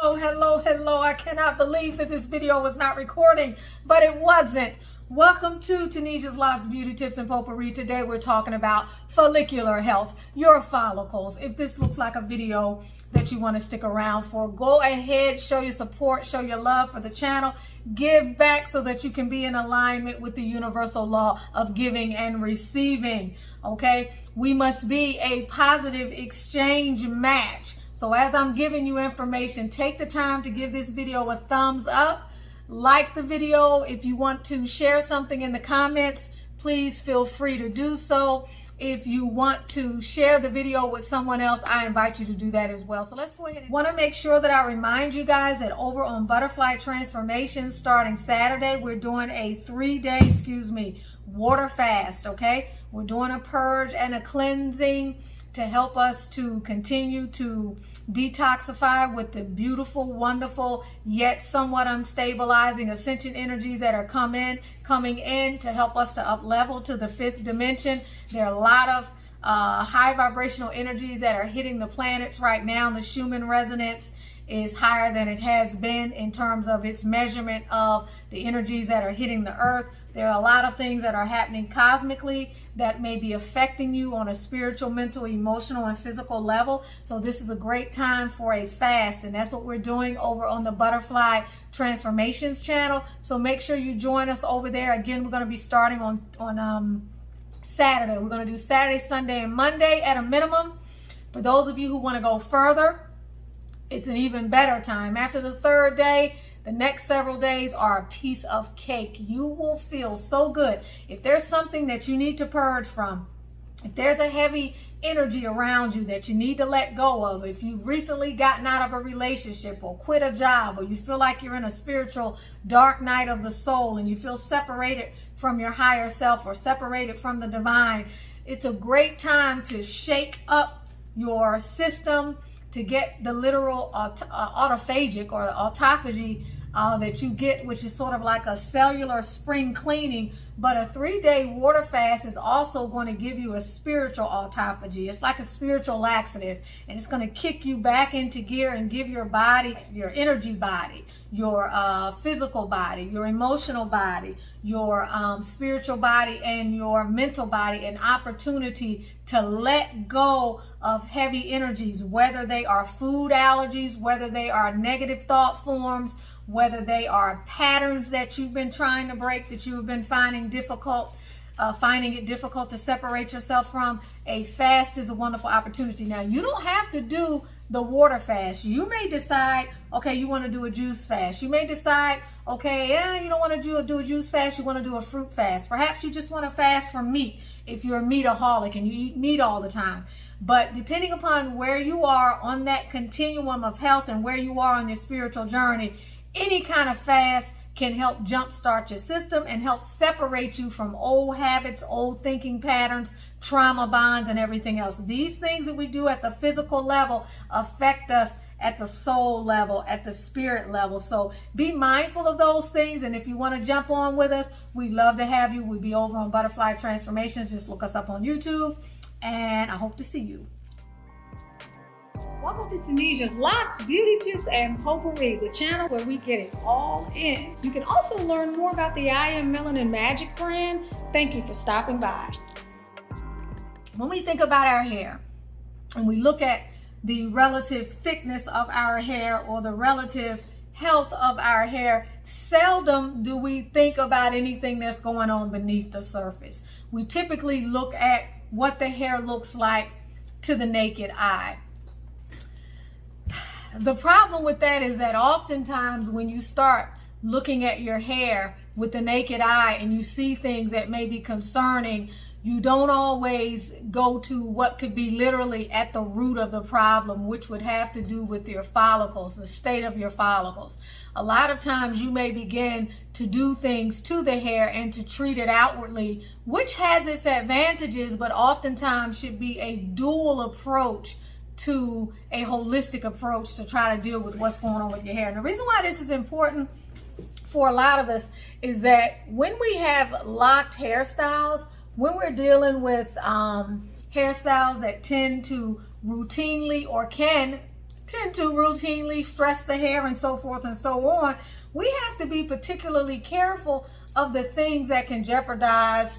Oh, hello. I cannot believe that this video was not recording, but it wasn't. Welcome to Tanesia's Locks Beauty Tips and Potpourri. Today we're talking about follicular health, your follicles. If this looks like a video that you want to stick around for, go ahead, show your support, show your love for the channel, give back so that you can be in alignment with the universal law of giving and receiving, okay? We must be a positive exchange match. So as I'm giving you information, take the time to give this video a thumbs up. Like the video. If you want to share something in the comments, please feel free to do so. If you want to share the video with someone else, I invite you to do that as well. So let's go ahead. Want to make sure that I remind you guys that over on Butterfly Transformation, starting Saturday, we're doing a 3-day, water fast, okay? We're doing a purge and a cleansing to help us to continue to detoxify with the beautiful, wonderful, yet somewhat unstabilizing ascension energies that are coming in to help us to up level to the 5th dimension. There are a lot of high vibrational energies that are hitting the planets right now. The Schumann resonance is higher than it has been in terms of its measurement of the energies that are hitting the earth. There are a lot of things that are happening cosmically that may be affecting you on a spiritual, mental, emotional, and physical level. So this is a great time for a fast, and that's what we're doing over on the Butterfly Transformations channel. So make sure you join us over there. Again, we're going to be starting on Saturday. We're going to do Saturday, Sunday, and Monday at a minimum. For those of you who want to go further, it's an even better time. After the 3rd day, the next several days are a piece of cake. You will feel so good. If there's something that you need to purge from, if there's a heavy energy around you that you need to let go of, if you've recently gotten out of a relationship or quit a job, or you feel like you're in a spiritual dark night of the soul and you feel separated from your higher self or separated from the divine, it's a great time to shake up your system, to get the literal autophagic or autophagy that you get, which is sort of like a cellular spring cleaning. But a 3-day water fast is also going to give you a spiritual autophagy. It's like a spiritual laxative, and it's going to kick you back into gear and give your body, your energy body, your physical body, your emotional body, your spiritual body, and your mental body an opportunity to let go of heavy energies, whether they are food allergies, whether they are negative thought forms, whether they are patterns that you've been trying to break, that you have been finding it difficult to separate yourself from. A fast is a wonderful opportunity. Now, you don't have to do the water fast. You may decide, okay, you want to do a juice fast. You may decide, okay, you don't want to do a juice fast, you want to do a fruit fast. Perhaps you just want to fast from meat if you're a meataholic and you eat meat all the time. But depending upon where you are on that continuum of health and where you are on your spiritual journey, any kind of fast can help jumpstart your system and help separate you from old habits, old thinking patterns, trauma bonds, and everything else. These things that we do at the physical level affect us at the soul level, at the spirit level. So be mindful of those things. And if you want to jump on with us, we'd love to have you. We'll be over on Butterfly Transformations. Just look us up on YouTube, and I hope to see you. Welcome to Tanesia's Locks, Beauty Tips and Potpourri, the channel where we get it all in. You can also learn more about the I Am Melanin Magic brand. Thank you for stopping by. When we think about our hair and we look at the relative thickness of our hair or the relative health of our hair, seldom do we think about anything that's going on beneath the surface. We typically look at what the hair looks like to the naked eye. The problem with that is that oftentimes when you start looking at your hair with the naked eye and you see things that may be concerning, you don't always go to what could be literally at the root of the problem, which would have to do with your follicles, the state of your follicles. A lot of times you may begin to do things to the hair and to treat it outwardly, which has its advantages, but oftentimes should be a dual approach to a holistic approach to try to deal with what's going on with your hair. And the reason why this is important for a lot of us is that when we have locked hairstyles, when we're dealing with hairstyles that tend to routinely or can tend to routinely stress the hair and so forth and so on, we have to be particularly careful of the things that can jeopardize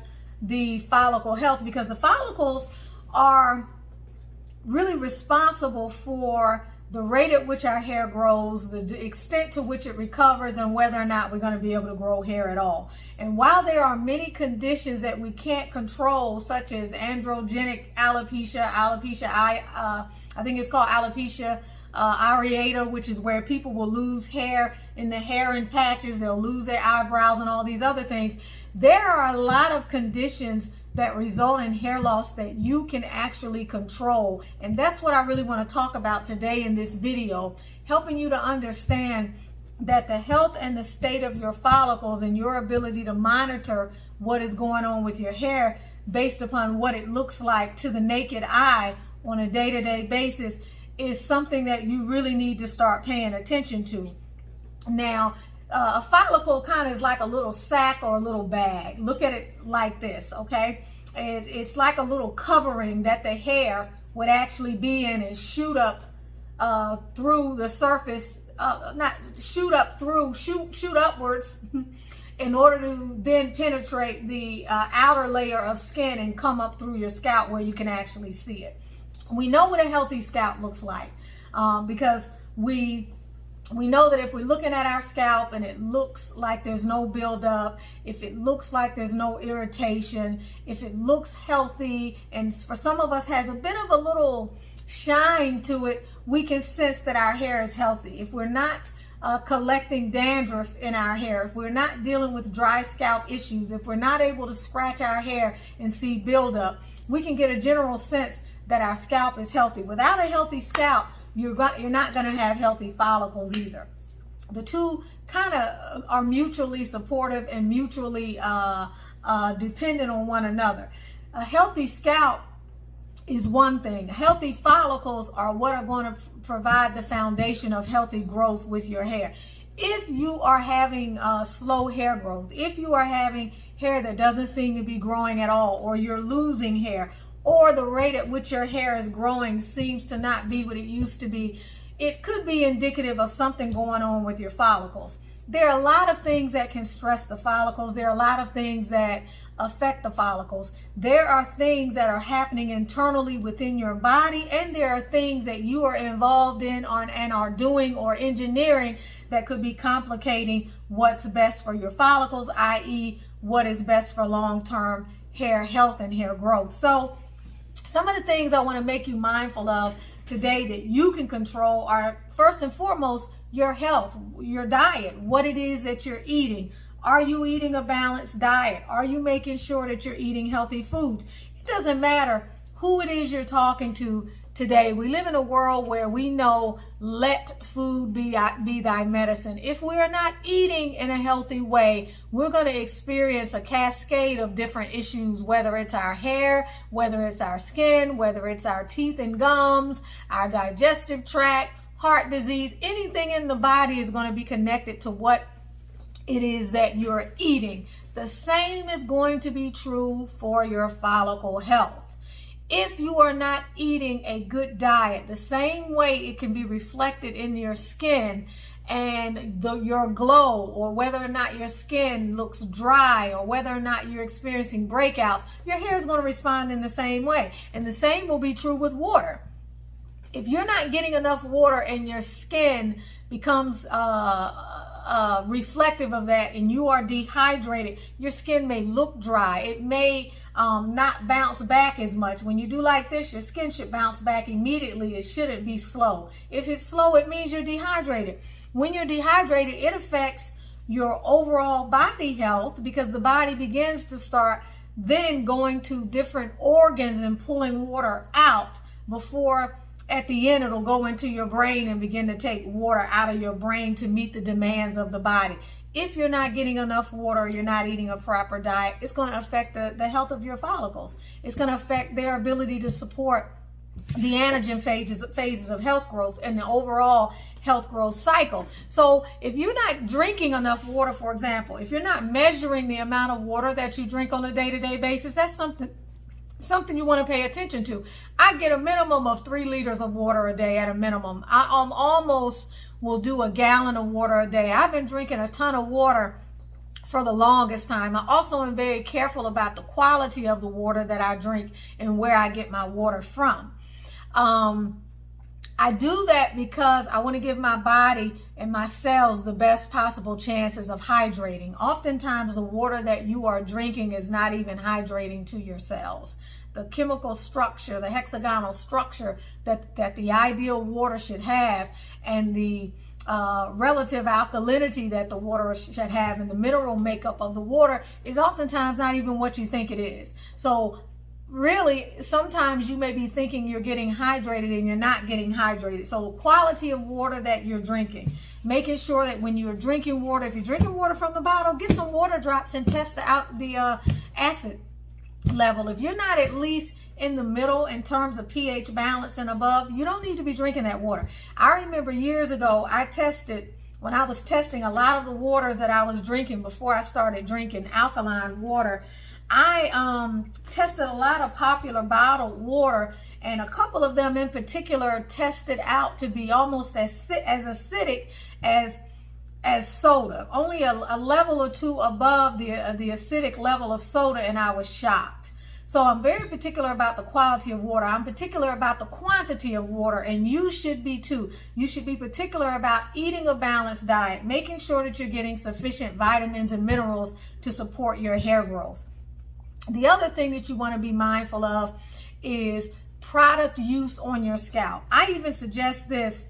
the follicle health, because the follicles are really responsible for the rate at which our hair grows, the extent to which it recovers, and whether or not we're going to be able to grow hair at all. And while there are many conditions that we can't control, such as androgenic alopecia, I think it's called alopecia areata, which is where people will lose hair in the hair in patches, they'll lose their eyebrows and all these other things. There are a lot of conditions that result in hair loss that you can actually control. And that's what I really want to talk about today in this video, helping you to understand that the health and the state of your follicles and your ability to monitor what is going on with your hair based upon what it looks like to the naked eye on a day-to-day basis is something that you really need to start paying attention to. Now, a follicle kind of is like a little sack or a little bag. Look at it like this, okay? It's like a little covering that the hair would actually be in and shoot up through the surface, shoot upwards in order to then penetrate the outer layer of skin and come up through your scalp where you can actually see it. We know what a healthy scalp looks like because we know that if we're looking at our scalp and it looks like there's no buildup, if it looks like there's no irritation, if it looks healthy, and for some of us has a bit of a little shine to it, we can sense that our hair is healthy. If we're not collecting dandruff in our hair, if we're not dealing with dry scalp issues, if we're not able to scratch our hair and see buildup, we can get a general sense that our scalp is healthy. Without a healthy scalp, you're not going to have healthy follicles either. The two kind of are mutually supportive and mutually dependent on one another. A healthy scalp is one thing. Healthy follicles are what are going to provide the foundation of healthy growth with your hair. If you are having slow hair growth, if you are having hair that doesn't seem to be growing at all, or you're losing hair, or the rate at which your hair is growing seems to not be what it used to be, it could be indicative of something going on with your follicles. There are a lot of things that can stress the follicles. There are a lot of things that affect the follicles. There are things that are happening internally within your body, and there are things that you are involved in and are doing or engineering that could be complicating what's best for your follicles, i.e. what is best for long-term hair health and hair growth. So some of the things I want to make you mindful of today that you can control are, first and foremost, your health, your diet, what it is that you're eating. Are you eating a balanced diet? Are you making sure that you're eating healthy foods? It doesn't matter who it is you're talking to today. We live in a world where we know, let food be thy medicine. If we are not eating in a healthy way, we're going to experience a cascade of different issues, whether it's our hair, whether it's our skin, whether it's our teeth and gums, our digestive tract, heart disease. Anything in the body is going to be connected to what it is that you're eating. The same is going to be true for your follicle health. If you are not eating a good diet, the same way it can be reflected in your skin and your glow, or whether or not your skin looks dry, or whether or not you're experiencing breakouts, your hair is going to respond in the same way. And the same will be true with water. If you're not getting enough water and your skin becomes reflective of that, and you are dehydrated, your skin may look dry. It may not bounce back as much. When you do like this, your skin should bounce back immediately. It shouldn't be slow. If it's slow, it means you're dehydrated. When you're dehydrated, it affects your overall body health, because the body begins to start then going to different organs and pulling water out before at the end it'll go into your brain and begin to take water out of your brain to meet the demands of the body. If you're not getting enough water, or you're not eating a proper diet, it's going to affect the health of your follicles. It's going to affect their ability to support the anagen phases of health growth and the overall health growth cycle. So if you're not drinking enough water, for example, if you're not measuring the amount of water that you drink on a day-to-day basis, that's something something you want to pay attention to. I get a minimum of 3 liters of water a day at a minimum. I almost will do a gallon of water a day. I've been drinking a ton of water for the longest time. I also am very careful about the quality of the water that I drink and where I get my water from. I do that because I want to give my body and my cells the best possible chances of hydrating. Oftentimes the water that you are drinking is not even hydrating to your cells. The chemical structure, the hexagonal structure that the ideal water should have, and the relative alkalinity that the water should have, and the mineral makeup of the water is oftentimes not even what you think it is. So really, sometimes you may be thinking you're getting hydrated and you're not getting hydrated. So the quality of water that you're drinking, making sure that when you're drinking water, if you're drinking water from the bottle, get some water drops and test the acid level. If you're not at least in the middle in terms of pH balance and above, you don't need to be drinking that water. I remember years ago, when I was testing a lot of the waters that I was drinking before I started drinking alkaline water, I tested a lot of popular bottled water, and a couple of them in particular tested out to be almost as acidic as soda, only a level or two above the acidic level of soda, and I was shocked. So I'm very particular about the quality of water. I'm particular about the quantity of water, and you should be too. You should be particular about eating a balanced diet, making sure that you're getting sufficient vitamins and minerals to support your hair growth. The other thing that you want to be mindful of is product use on your scalp. I even suggest this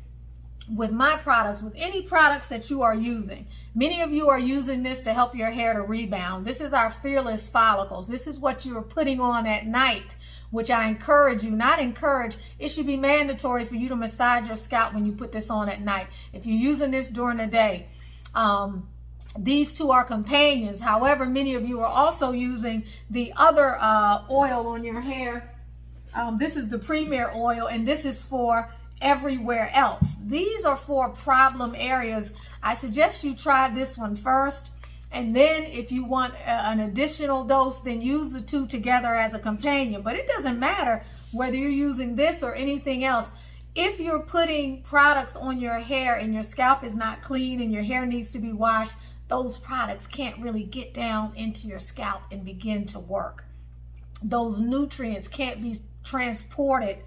with my products, with any products that you are using. Many of you are using this to help your hair to rebound. This is our Fearless Follicles. This is what you're putting on at night, which I encourage you, not encourage, it should be mandatory for you to massage your scalp when you put this on at night. If you're using this during the day, these two are companions. However, many of you are also using the other oil on your hair. This is the Premier oil, and this is for everywhere else. These are for problem areas. I suggest you try this one first, and then if you want an additional dose, then use the two together as a companion. But it doesn't matter whether you're using this or anything else. If you're putting products on your hair and your scalp is not clean and your hair needs to be washed, those products can't really get down into your scalp and begin to work. Those nutrients can't be transported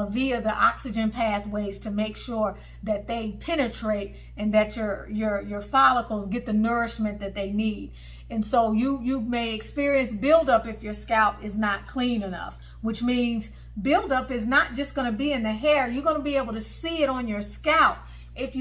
via the oxygen pathways to make sure that they penetrate and that your follicles get the nourishment that they need. And so you may experience buildup if your scalp is not clean enough, which means buildup is not just going to be in the hair. You're going to be able to see it on your scalp. If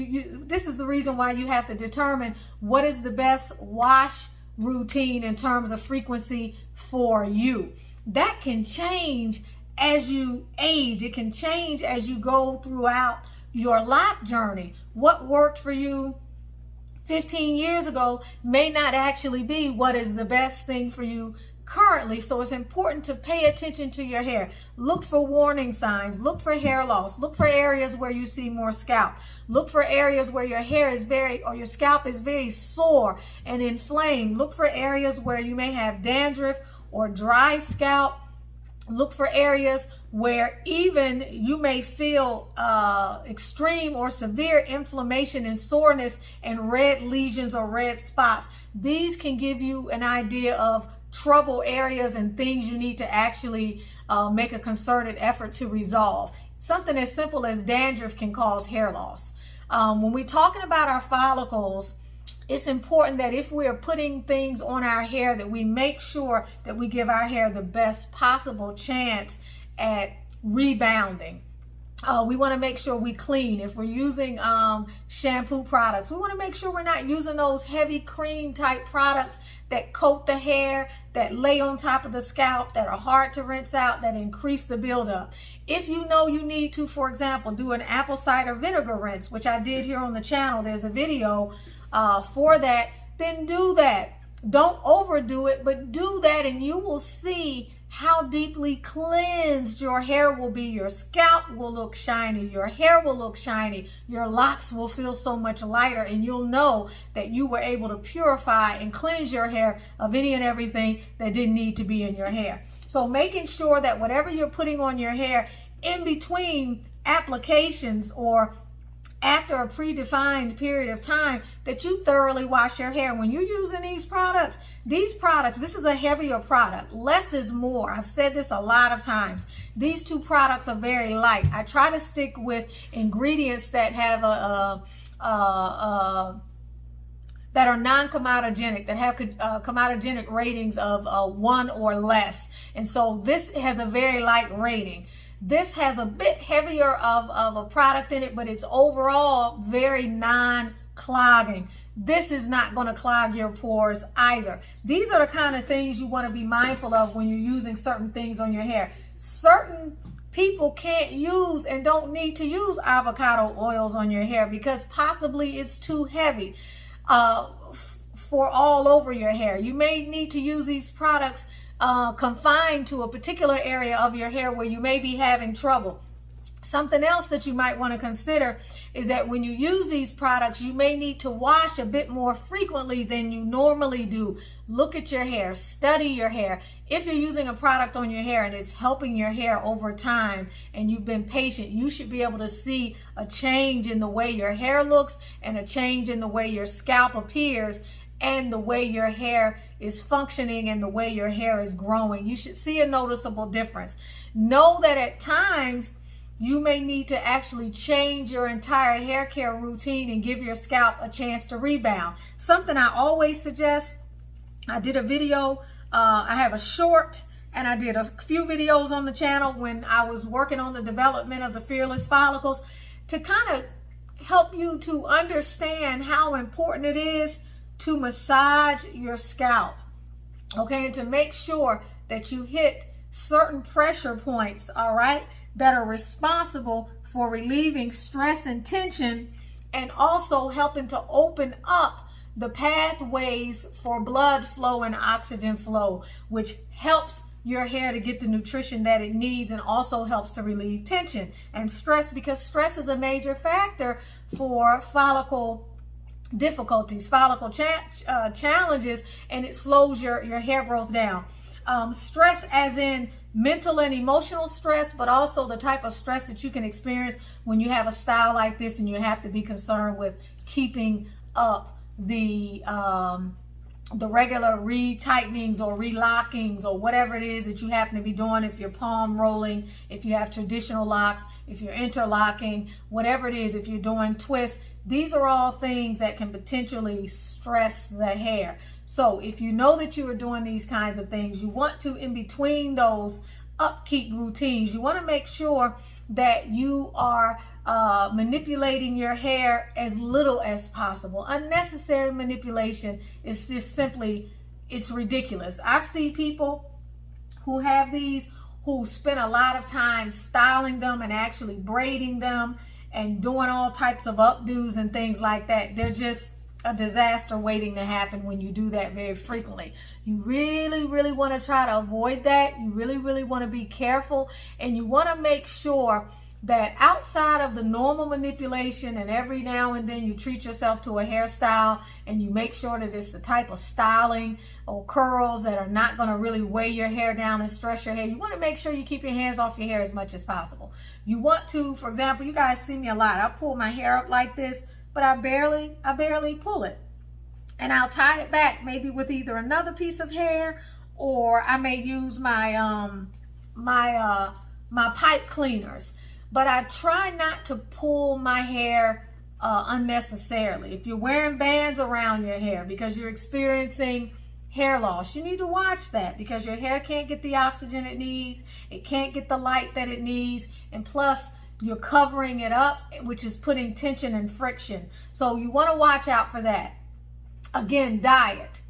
this is the reason why you have to determine what is the best wash routine in terms of frequency for you. That can change as you age. It can change as you go throughout your lock journey. What worked for you 15 years ago may not actually be what is the best thing for you currently. So it's important to pay attention to your hair. Look for warning signs. Look for hair loss. Look for areas where you see more scalp. Look for areas where your hair is your scalp is very sore and inflamed. Look for areas where you may have dandruff or dry scalp. Look for areas where even you may feel extreme or severe inflammation and soreness and red lesions or red spots. These can give you an idea of trouble areas and things you need to actually make a concerted effort to resolve. Something as simple as dandruff can cause hair loss. When we're talking about our follicles, it's important that if we are putting things on our hair, that we make sure that we give our hair the best possible chance at rebounding. We want to make sure we clean. If we're using shampoo products, we want to make sure we're not using those heavy cream type products that coat the hair, that lay on top of the scalp, that are hard to rinse out, that increase the buildup. If you know you need to, for example, do an apple cider vinegar rinse, which I did here on the channel, there's a video for that, then do that. Don't overdo it, but do that, and you will see how deeply cleansed your hair will be. Your scalp will look shiny, your hair will look shiny, your locks will feel so much lighter, and you'll know that you were able to purify and cleanse your hair of any and everything that didn't need to be in your hair. So making sure that whatever you're putting on your hair in between applications or after a predefined period of time, that you thoroughly wash your hair. When you're using these products, this is a heavier product. Less is more. I've said this a lot of times. These two products are very light. I try to stick with ingredients that have that are non-comedogenic, that have comedogenic ratings of 1 or less. And so this has a very light rating. This has a bit heavier of a product in it, but it's overall very non-clogging. This is not going to clog your pores either. These are the kind of things you want to be mindful of when you're using certain things on your hair. Certain people can't use and don't need to use avocado oils on your hair because possibly it's too heavy for all over your hair. You may need to use these products confined to a particular area of your hair where you may be having trouble. Something else that you might want to consider is that when you use these products, you may need to wash a bit more frequently than you normally do. Look at your hair, study your hair. If you're using a product on your hair and it's helping your hair over time and you've been patient, you should be able to see a change in the way your hair looks and a change in the way your scalp appears and the way your hair is functioning and the way your hair is growing. You should see a noticeable difference. Know that at times you may need to actually change your entire hair care routine and give your scalp a chance to rebound. Something I always suggest, I did a video, I have a short, and I did a few videos on the channel when I was working on the development of the Fearless Follicles to kind of help you to understand how important it is to massage your scalp, okay, and to make sure that you hit certain pressure points, all right, that are responsible for relieving stress and tension and also helping to open up the pathways for blood flow and oxygen flow, which helps your hair to get the nutrition that it needs and also helps to relieve tension and stress, because stress is a major factor for follicle difficulties, follicle challenges, and it slows your hair growth down. Stress as in mental and emotional stress, but also the type of stress that you can experience when you have a style like this and you have to be concerned with keeping up the regular re-tightenings or re-lockings or whatever it is that you happen to be doing. If you're palm rolling, if you have traditional locks, if you're interlocking, whatever it is, if you're doing twists, these are all things that can potentially stress the hair. So if you know that you are doing these kinds of things, you want to, in between those upkeep routines, you want to make sure that you are manipulating your hair as little as possible. Unnecessary manipulation is just simply, it's ridiculous. I've seen people who have these who spend a lot of time styling them and actually braiding them and doing all types of updos and things like that. They're just a disaster waiting to happen when you do that very frequently. You really, really want to try to avoid that. You really, really want to be careful, and you want to make sure that outside of the normal manipulation and every now and then you treat yourself to a hairstyle and you make sure that it's the type of styling or curls that are not going to really weigh your hair down and stress your hair. You want to make sure you keep your hands off your hair as much as possible. You want to, for example, you guys see me a lot. I pull my hair up like this, but I barely pull it. And I'll tie it back maybe with either another piece of hair, or I may use my my pipe cleaners. But I try not to pull my hair unnecessarily. If you're wearing bands around your hair because you're experiencing hair loss, you need to watch that, because your hair can't get the oxygen it needs. It can't get the light that it needs. And plus, you're covering it up, which is putting tension and friction. So you want to watch out for that. Again, diet.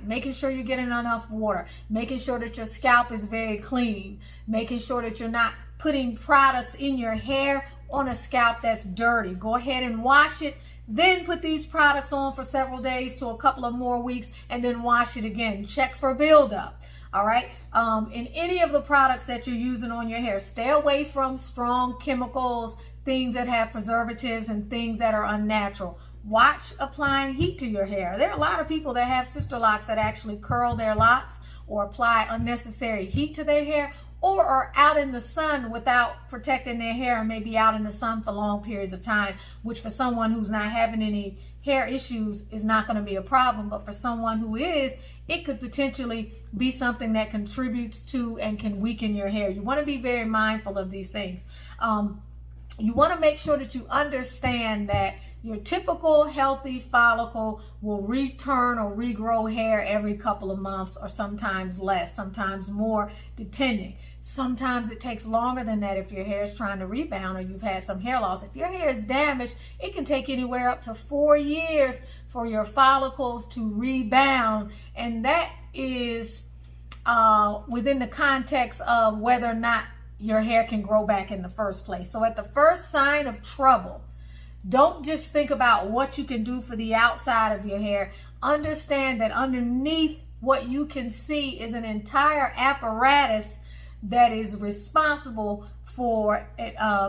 Making sure you're getting enough water. Making sure that your scalp is very clean. Making sure that you're not putting products in your hair on a scalp that's dirty. Go ahead and wash it, then put these products on for several days to a couple of more weeks, and then wash it again. Check for buildup. All right. In any of the products that you're using on your hair, stay away from strong chemicals, things that have preservatives and things that are unnatural. Watch applying heat to your hair. There are a lot of people that have Sisterlocks that actually curl their locks or apply unnecessary heat to their hair, or are out in the sun without protecting their hair and maybe out in the sun for long periods of time, which for someone who's not having any hair issues is not going to be a problem. But for someone who is, it could potentially be something that contributes to and can weaken your hair. You want to be very mindful of these things. You want to make sure that you understand that your typical healthy follicle will return or regrow hair every couple of months, or sometimes less, sometimes more, depending. Sometimes it takes longer than that if your hair is trying to rebound or you've had some hair loss. If your hair is damaged, it can take anywhere up to 4 years for your follicles to rebound, and that is within the context of whether or not your hair can grow back in the first place. So at the first sign of trouble, don't just think about what you can do for the outside of your hair. Understand that underneath what you can see is an entire apparatus that is responsible for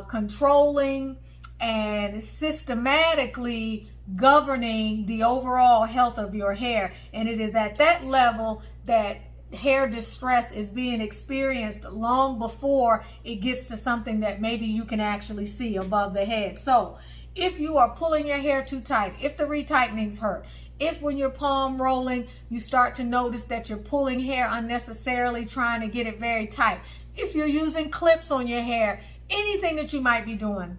controlling and systematically governing the overall health of your hair. And it is at that level that hair distress is being experienced long before it gets to something that maybe you can actually see above the head. So if you are pulling your hair too tight, if the retightnings hurt, if when you're palm rolling, you start to notice that you're pulling hair unnecessarily, trying to get it very tight, if you're using clips on your hair, anything that you might be doing.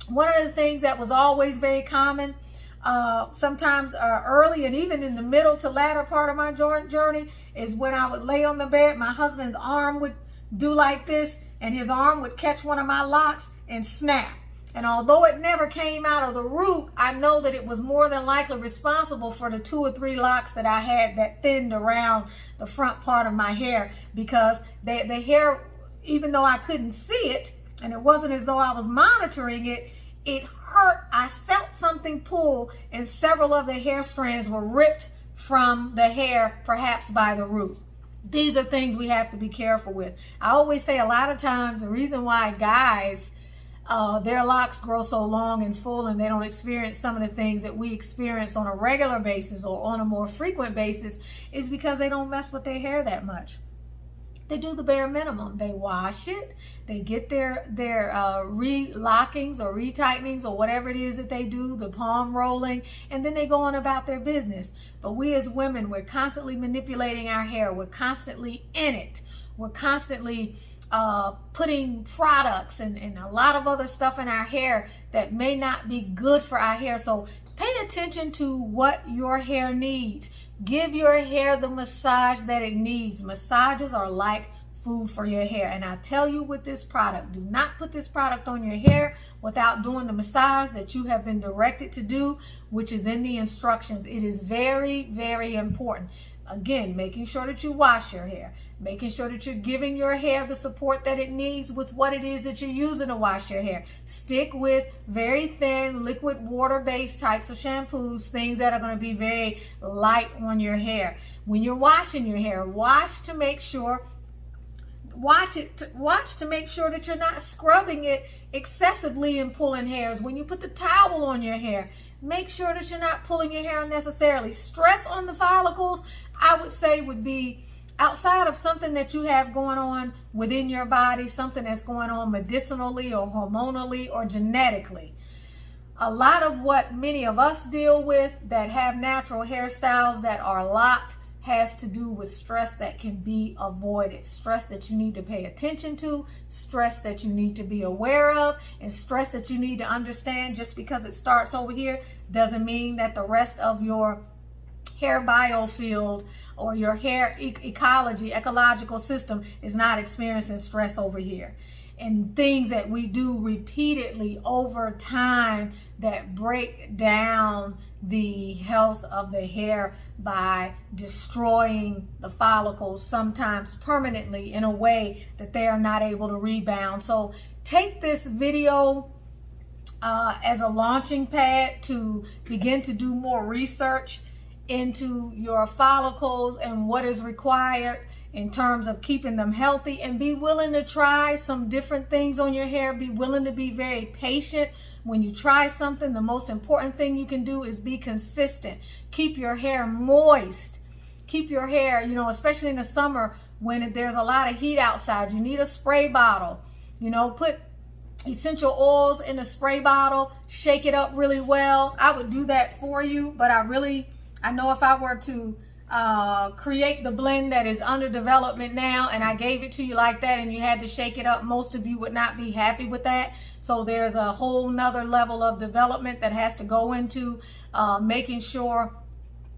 One of the things that was always very common, sometimes early and even in the middle to latter part of my journey, is when I would lay on the bed, my husband's arm would do like this, and his arm would catch one of my locks and snap. And although it never came out of the root, I know that it was more than likely responsible for the 2 or 3 locks that I had that thinned around the front part of my hair, because the hair, even though I couldn't see it, and it wasn't as though I was monitoring it, it hurt. I felt something pull, and several of the hair strands were ripped from the hair, perhaps by the root. These are things we have to be careful with. I always say a lot of times the reason why guys, their locks grow so long and full and they don't experience some of the things that we experience on a regular basis or on a more frequent basis is because they don't mess with their hair that much. They do the bare minimum. They wash it, they get their re-lockings or retightenings or whatever it is that they do, the palm rolling, and then they go on about their business. But we as women, we're constantly manipulating our hair. We're constantly in it. We're constantly putting products and a lot of other stuff in our hair that may not be good for our hair. So pay attention to what your hair needs. Give your hair the massage that it needs. Massages are like food for your hair. And I tell you with this product, do not put this product on your hair without doing the massage that you have been directed to do, which is in the instructions. It is very, very important. Again, making sure that you wash your hair, making sure that you're giving your hair the support that it needs with what it is that you're using to wash your hair. Stick with very thin liquid water-based types of shampoos, things that are going to be very light on your hair. When you're washing your hair, watch to make sure that you're not scrubbing it excessively and pulling hairs. When you put the towel on your hair, make sure that you're not pulling your hair unnecessarily. Stress on the follicles, I would say, would be outside of something that you have going on within your body, something that's going on medicinally or hormonally or genetically. A lot of what many of us deal with that have natural hairstyles that are locked has to do with stress that can be avoided, stress that you need to pay attention to, stress that you need to be aware of, and stress that you need to understand. Just because it starts over here doesn't mean that the rest of your hair biofield or your hair ecological system is not experiencing stress over here. And things that we do repeatedly over time that break down the health of the hair by destroying the follicles, sometimes permanently, in a way that they are not able to rebound. So take this video as a launching pad to begin to do more research into your follicles and what is required in terms of keeping them healthy, and be willing to try some different things on your hair. Be willing to be very patient when you try something. The most important thing you can do is be consistent. Keep your hair moist. Keep your hair, you know, especially in the summer when there's a lot of heat outside. You need a spray bottle. You know, put essential oils in a spray bottle, shake it up really well. I would do that for you, but I know if I were to create the blend that is under development now and I gave it to you like that and you had to shake it up, most of you would not be happy with that. So there's a whole nother level of development that has to go into making sure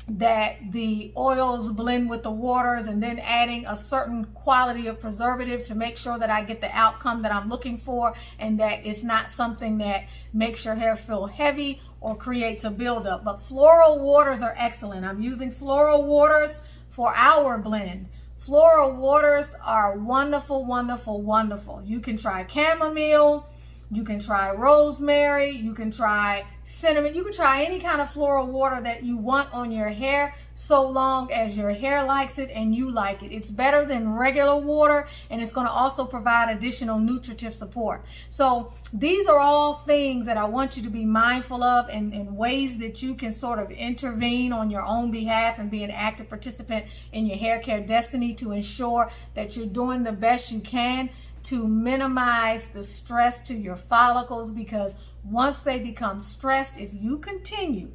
that the oils blend with the waters, and then adding a certain quality of preservative to make sure that I get the outcome that I'm looking for, and that it's not something that makes your hair feel heavy or creates a buildup. But floral waters are excellent. I'm using floral waters for our blend. Floral waters are wonderful, wonderful, wonderful. You can try chamomile, you can try rosemary, you can try cinnamon, you can try any kind of floral water that you want on your hair, so long as your hair likes it and you like it. It's better than regular water, and it's going to also provide additional nutritive support. So these are all things that I want you to be mindful of, and ways that you can sort of intervene on your own behalf and be an active participant in your hair care destiny to ensure that you're doing the best you can to minimize the stress to your follicles. Because once they become stressed, if you continue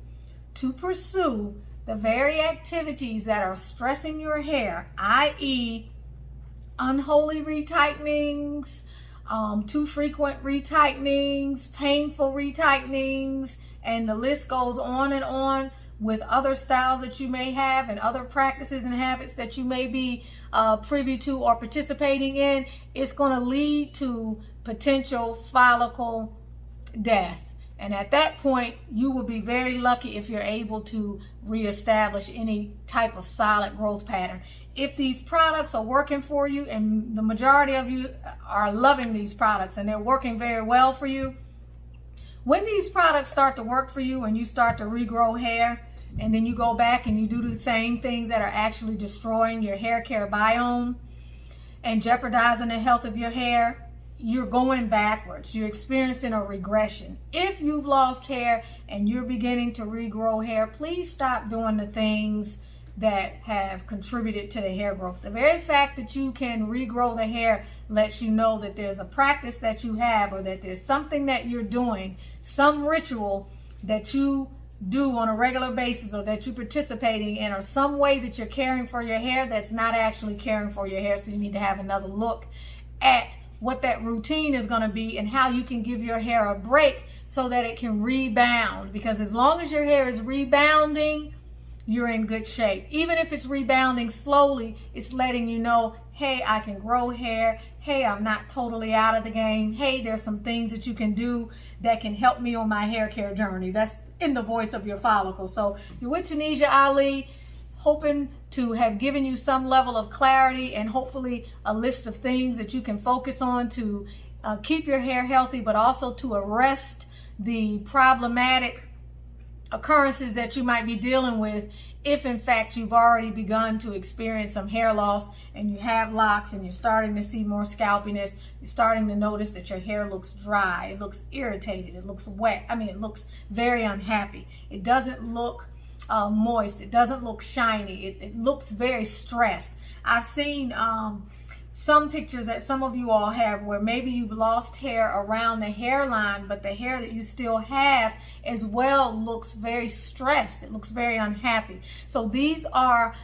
to pursue the very activities that are stressing your hair, i.e. unholy retightenings, too frequent retightenings, painful retightenings, and the list goes on with other styles that you may have and other practices and habits that you may be privy to or participating in, it's going to lead to potential follicle death. And at that point, you will be very lucky if you're able to reestablish any type of solid growth pattern. If these products are working for you, and the majority of you are loving these products and they're working very well for you, when these products start to work for you and you start to regrow hair, and then you go back and you do the same things that are actually destroying your hair care biome and jeopardizing the health of your hair, you're going backwards. You're experiencing a regression. If you've lost hair and you're beginning to regrow hair, please stop doing the things that have contributed to the hair growth. The very fact that you can regrow the hair lets you know that there's a practice that you have, or that there's something that you're doing, some ritual that you do on a regular basis, or that you're participating in, or some way that you're caring for your hair that's not actually caring for your hair. So you need to have another look at what that routine is going to be and how you can give your hair a break so that it can rebound. Because as long as your hair is rebounding, you're in good shape. Even if it's rebounding slowly, it's letting you know, hey, I can grow hair. Hey, I'm not totally out of the game. Hey, there's some things that you can do that can help me on my hair care journey. That's in the voice of your follicle. So you're with Tanisha Ali, hoping to have given you some level of clarity and hopefully a list of things that you can focus on to keep your hair healthy, but also to arrest the problematic occurrences that you might be dealing with if in fact you've already begun to experience some hair loss and you have locks and you're starting to see more scalpiness. You're starting to notice that your hair looks dry, it looks irritated, it looks wet. It looks very unhappy. It doesn't look moist, it doesn't look shiny, it looks very stressed. I've seen some pictures that some of you all have where maybe you've lost hair around the hairline, but the hair that you still have as well looks very stressed. It looks very unhappy. So these are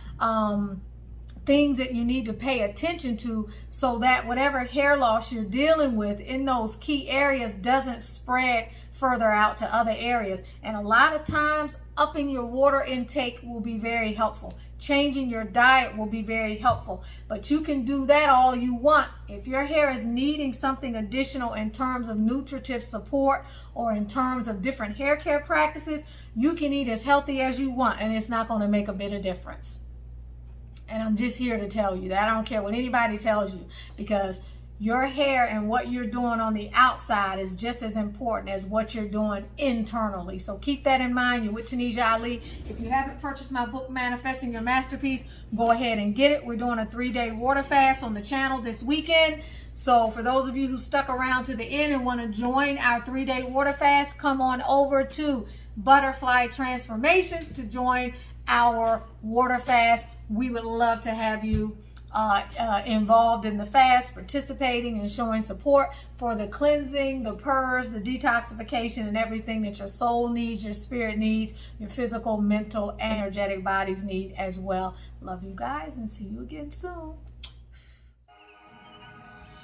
things that you need to pay attention to, so that whatever hair loss you're dealing with in those key areas doesn't spread further out to other areas. And a lot of times, upping your water intake will be very helpful. Changing your diet will be very helpful. But you can do that all you want. If your hair is needing something additional in terms of nutritive support or in terms of different hair care practices, you can eat as healthy as you want, and it's not going to make a bit of difference. And I'm just here to tell you that. I don't care what anybody tells you, because Your hair and what you're doing on the outside is just as important as what you're doing internally. So keep that in mind. You're with Tanisha Ali. If you haven't purchased my book, Manifesting Your Masterpiece, go ahead and get it. We're doing a 3-day water fast on the channel this weekend. So for those of you who stuck around to the end and want to join our 3-day water fast, come on over to Butterfly Transformations to join our water fast. We would love to have you involved in the fast, participating and showing support for the cleansing, the purge, the detoxification, and everything that your soul needs, your spirit needs, your physical, mental, and energetic bodies need as well. Love you guys and see you again soon.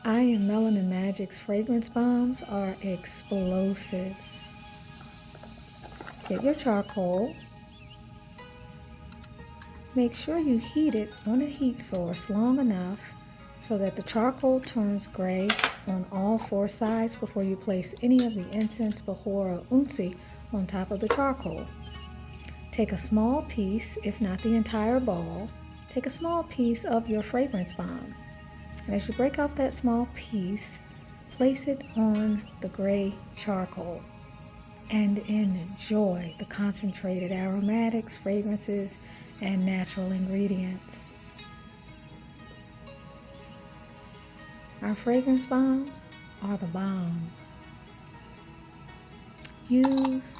I Am Melanin Magic's fragrance bombs are explosive. Get your charcoal. Make sure you heat it on a heat source long enough so that the charcoal turns gray on all 4 sides before you place any of the incense, bahor, or unsi on top of the charcoal. Take a small piece, if not the entire ball, take a small piece of your fragrance bomb. And as you break off that small piece, place it on the gray charcoal and enjoy the concentrated aromatics, fragrances, and natural ingredients. Our fragrance bombs are the bomb. Use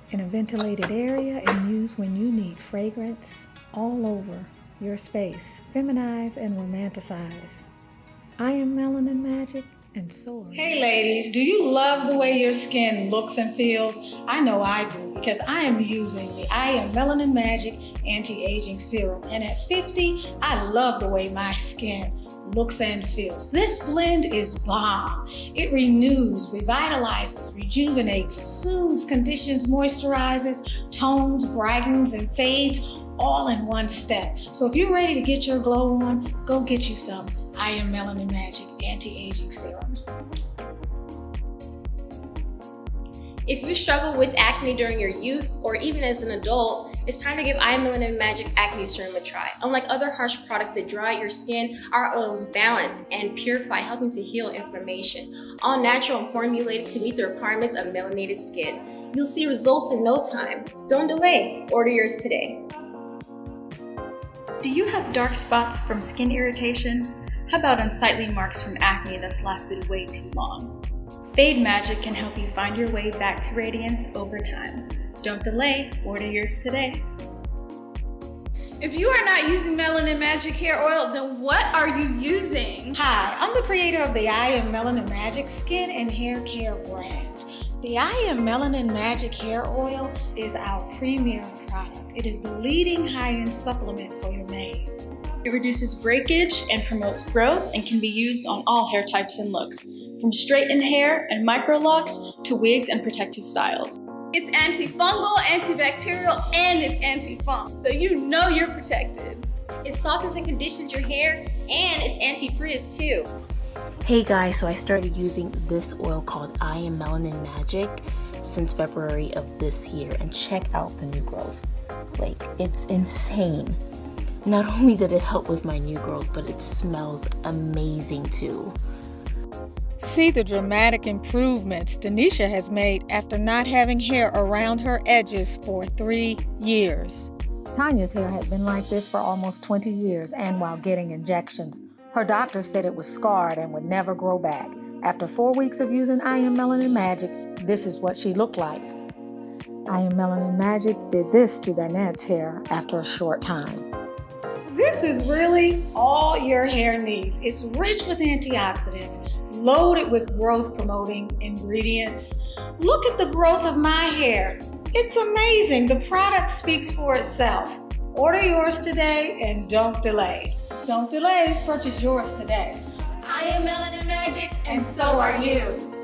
in a ventilated area and use when you need fragrance all over your space. Feminize and romanticize. I am Melanin Magic, and so are you. Hey ladies, do you love the way your skin looks and feels? I know I do, because I am using the I Am Melanin Magic Anti-Aging Serum. And at 50, I love the way my skin looks and feels. This blend is bomb. It renews, revitalizes, rejuvenates, soothes, conditions, moisturizes, tones, brightens, and fades all in one step. So if you're ready to get your glow on, go get you some I Am Melanin Magic Anti-Aging Serum. If you struggle with acne during your youth or even as an adult, it's time to give I Am Melanin Magic Acne Serum a try. Unlike other harsh products that dry out your skin, our oils balance and purify, helping to heal inflammation. All natural and formulated to meet the requirements of melanated skin. You'll see results in no time. Don't delay. Order yours today. Do you have dark spots from skin irritation? How about unsightly marks from acne that's lasted way too long? Fade Magic can help you find your way back to radiance over time. Don't delay, order yours today. If you are not using Melanin Magic hair oil, then what are you using? Hi, I'm the creator of the I Am Melanin Magic Skin and Hair Care brand. The I Am Melanin Magic Hair Oil is our premium product. It is the leading high-end supplement for your mane. It reduces breakage and promotes growth and can be used on all hair types and looks, from straightened hair and microlocks to wigs and protective styles. It's antifungal, antibacterial, and it's anti-funk, so you know you're protected. It softens and conditions your hair, and it's anti-frizz too. Hey guys, so I started using this oil called I Am Melanin Magic since February of this year, and check out the new growth. Like, it's insane. Not only did it help with my new growth, but it smells amazing too. See the dramatic improvements Tanisha has made after not having hair around her edges for 3 years. Tanya's hair had been like this for almost 20 years, and while getting injections. Her doctor said it was scarred and would never grow back. After 4 weeks of using I Am Melanin Magic, this is what she looked like. I Am Melanin Magic did this to Danette's hair after a short time. This is really all your hair needs. It's rich with antioxidants, loaded with growth-promoting ingredients. Look at the growth of my hair. It's amazing. The product speaks for itself. Order yours today and don't delay. Don't delay, purchase yours today. I Am Melanin Magic, and so are you.